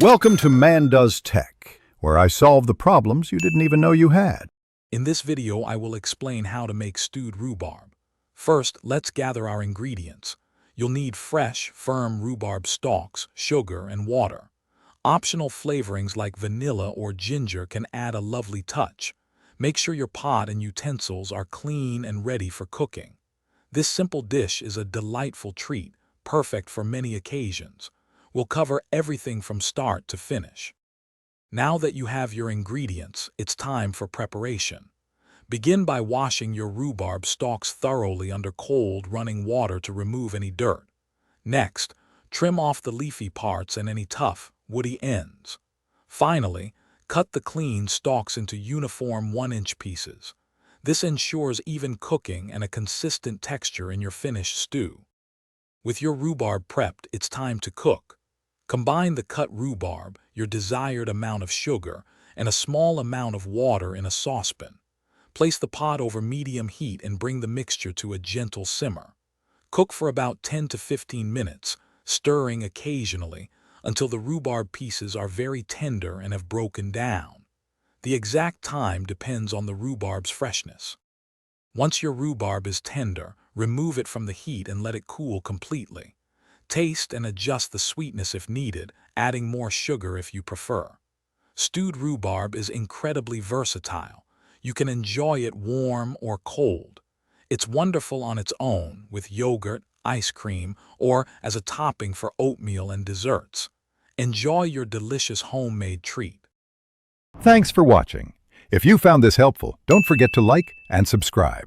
Welcome to Man Does Tech, where I solve the problems you didn't even know you had. In this video, I will explain how to make stewed rhubarb. First, let's gather our ingredients. You'll need fresh, firm rhubarb stalks, sugar, and water. Optional flavorings like vanilla or ginger can add a lovely touch. Make sure your pot and utensils are clean and ready for cooking. This simple dish is a delightful treat, perfect for many occasions. We'll cover everything from start to finish. Now that you have your ingredients, it's time for preparation. Begin by washing your rhubarb stalks thoroughly under cold, running water to remove any dirt. Next, trim off the leafy parts and any tough, woody ends. Finally, cut the clean stalks into uniform 1-inch pieces. This ensures even cooking and a consistent texture in your finished stew. With your rhubarb prepped, it's time to cook. Combine the cut rhubarb, your desired amount of sugar, and a small amount of water in a saucepan. Place the pot over medium heat and bring the mixture to a gentle simmer. Cook for about 10 to 15 minutes, stirring occasionally until the rhubarb pieces are very tender and have broken down. The exact time depends on the rhubarb's freshness. Once your rhubarb is tender, remove it from the heat and let it cool completely. Taste and adjust the sweetness if needed, adding more sugar if you prefer. Stewed rhubarb is incredibly versatile. You can enjoy it warm or cold. It's wonderful on its own, with yogurt, ice cream, or as a topping for oatmeal and desserts. Enjoy your delicious homemade treat. Thanks for watching. If you found this helpful, don't forget to like and subscribe.